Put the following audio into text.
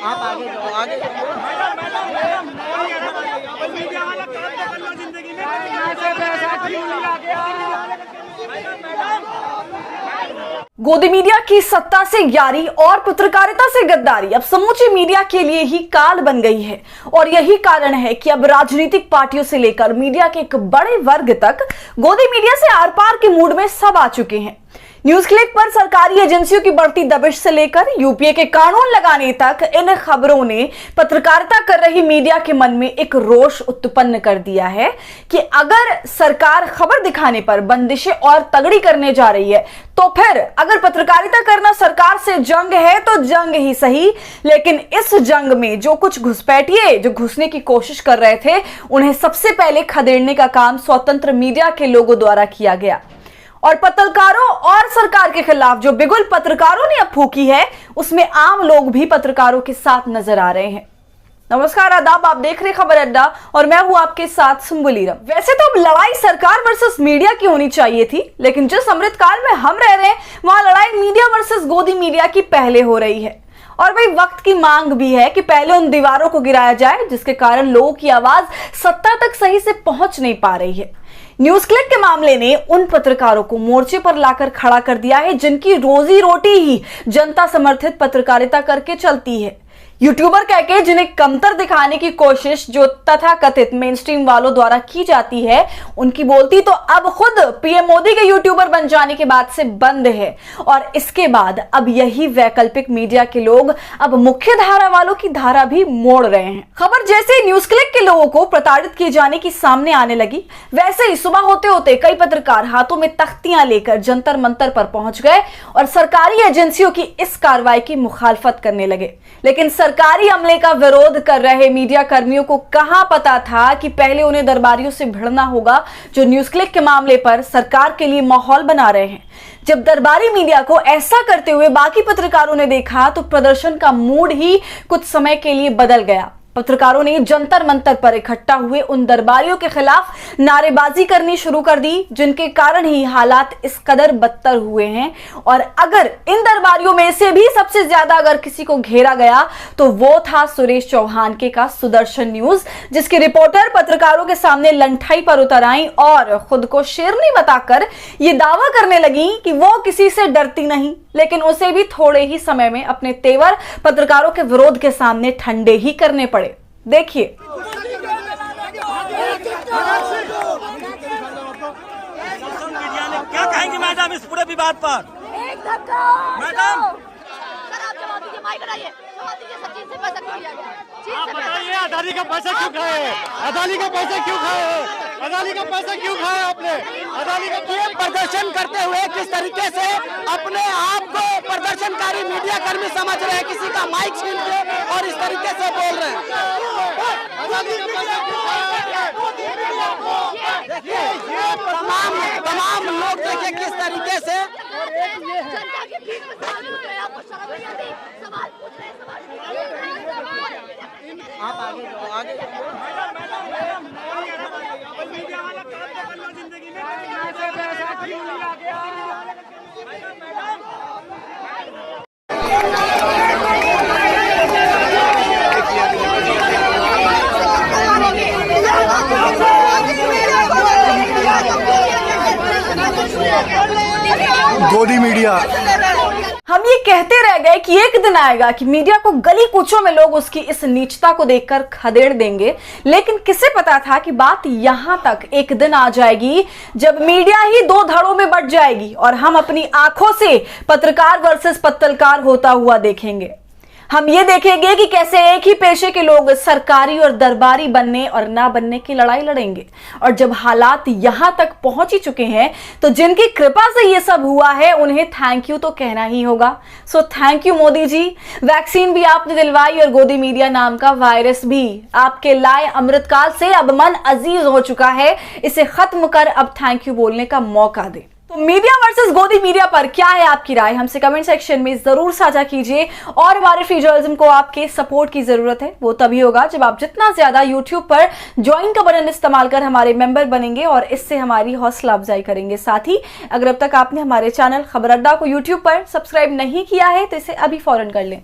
आप आगे जाओ, आगे गोदी मीडिया की सत्ता से यारी और पत्रकारिता से गद्दारी अब समूचे मीडिया के लिए ही काल बन गई है। और यही कारण है कि अब राजनीतिक पार्टियों से लेकर मीडिया के एक बड़े वर्ग तक गोदी मीडिया से आर पार के मूड में सब आ चुके हैं। न्यूज क्लिक पर सरकारी एजेंसियों की बढ़ती दबिश से लेकर यूपीए के कानून लगाने तक इन खबरों ने पत्रकारिता कर रही मीडिया के मन में एक रोष उत्पन्न कर दिया है कि अगर सरकार खबर दिखाने पर बंदिशें और तगड़ी करने जा रही है तो फिर अगर पत्रकारिता करना सरकार से जंग है तो जंग ही सही, लेकिन इस जंग में जो कुछ घुसपैठिए जो घुसने की कोशिश कर रहे थे उन्हें सबसे पहले खदेड़ने का काम स्वतंत्र मीडिया के लोगों द्वारा किया गया। और पत्रकारों और सरकार के खिलाफ जो बिगुल पत्रकारों ने अब फूकी है उसमें आम लोग भी पत्रकारों के साथ नजर आ रहे हैं। नमस्कार, आदाब, आप देख रहे खबर अड्डा और मैं हूं आपके साथ सुम्बुलीरम। वैसे तो अब लड़ाई सरकार वर्सेस मीडिया की होनी चाहिए थी, लेकिन जिस अमृतकाल में हम रह रहे हैं वहां लड़ाई मीडिया वर्सेस गोदी मीडिया की पहले हो रही है। और भाई वक्त की मांग भी है कि पहले उन दीवारों को गिराया जाए जिसके कारण लोगों की आवाज सत्ता तक सही से पहुंच नहीं पा रही है। न्यूज क्लिक के मामले ने उन पत्रकारों को मोर्चे पर लाकर खड़ा कर दिया है जिनकी रोजी रोटी ही जनता समर्थित पत्रकारिता करके चलती है। यूट्यूबर कहके जिन्हें कमतर दिखाने की कोशिश जो तथाकथित मेनस्ट्रीम वालों द्वारा की जाती है उनकी बोलती तो अब खुद पीएम मोदी के यूट्यूबर बन जाने के बाद से बंद है। और इसके बाद अब यही वैकल्पिक मीडिया के लोग अब मुख्य धारा वालों की धारा भी मोड़ रहे हैं। खबर जैसे न्यूज क्लिक के लोगों को प्रताड़ित किए जाने की सामने आने लगी, वैसे ही सुबह होते होते कई पत्रकार हाथों में तख्तियां लेकर जंतर मंतर पर पहुंच गए और सरकारी एजेंसियों की इस कार्रवाई की मुखालफत करने लगे। लेकिन सरकारी अमले का विरोध कर रहे मीडिया कर्मियों को कहां पता था कि पहले उन्हें दरबारियों से भिड़ना होगा जो न्यूज क्लिक के मामले पर सरकार के लिए माहौल बना रहे हैं। जब दरबारी मीडिया को ऐसा करते हुए बाकी पत्रकारों ने देखा तो प्रदर्शन का मूड ही कुछ समय के लिए बदल गया। पत्रकारों ने जंतर मंतर पर इकट्ठा हुए उन दरबारियों के खिलाफ नारेबाजी करनी शुरू कर दी जिनके कारण ही हालात इस कदर बदतर हुए हैं। और अगर इन दरबारियों में से भी सबसे ज्यादा अगर किसी को घेरा गया तो वो था सुरेश चौहान के का सुदर्शन न्यूज, जिसके रिपोर्टर पत्रकारों के सामने लंठाई पर उतर आई और खुद को शेरनी बताकर ये दावा करने लगी कि वो किसी से डरती नहीं, लेकिन उसे भी थोड़े ही समय में अपने तेवर पत्रकारों के विरोध के सामने ठंडे ही करने पड़े। देखिए, क्या कहेंगे मैडम इस पूरे विवाद पर? एक धक्का मैडम सर, आप जवाब दीजिए, माइक लगाइए, जवाब दीजिए, सब चीज से पैसा क्यों लिया गया? आप बताइए, अदानी का पैसा क्यों खाए? अदानी का पैसा क्यों खाए? अदानी का पैसा क्यों खाए आपने? अदानी का ये प्रदर्शन करते हुए किस तरीके से अपने आप को प्रदर्शनकारी मीडिया कर्मी समझ रहे हैं, किसी का माइक छीन के और इस तरीके से बोल रहे हैं। अदानी का पैसा क्यों खाए? देखिए ये तमाम लोग देखिए किस तरीके से जनता के बीच में सवाल पूछ रहे हैं, आपको शर्म नहीं आती? सवाल पूछ रहे हैं, आप आगे जाओ, आगे गोदी मीडिया। हम ये कहते रह गए कि एक दिन आएगा कि मीडिया को गली कूचों में लोग उसकी इस नीचता को देखकर खदेड़ देंगे, लेकिन किसे पता था कि बात यहां तक एक दिन आ जाएगी जब मीडिया ही दो धड़ों में बंट जाएगी और हम अपनी आंखों से पत्रकार वर्सेस पत्रकार होता हुआ देखेंगे। हम ये देखेंगे कि कैसे एक ही पेशे के लोग सरकारी और दरबारी बनने और ना बनने की लड़ाई लड़ेंगे। और जब हालात यहां तक पहुंच ही चुके हैं तो जिनकी कृपा से ये सब हुआ है उन्हें थैंक यू तो कहना ही होगा। So thank you Modi ji. Vaccine भी आपने दिलवाई और गोदी मीडिया नाम का वायरस भी आपके लाए अमृतकाल से अब मन अजीज हो चुका है, इसे खत्म कर अब थैंक यू बोलने का मौका दे। तो मीडिया वर्सेस गोदी मीडिया पर क्या है आपकी राय, हमसे कमेंट सेक्शन में जरूर साझा कीजिए। और हमारे फ्री जर्नलिज्म को आपके सपोर्ट की जरूरत है, वो तभी होगा जब आप जितना ज्यादा यूट्यूब पर ज्वाइन का बटन इस्तेमाल कर हमारे मेंबर बनेंगे और इससे हमारी हौसला अफजाई करेंगे। साथ ही अगर अब तक आपने हमारे चैनल खबर अड्डा को यूट्यूब पर सब्सक्राइब नहीं किया है तो इसे अभी फौरन कर लें।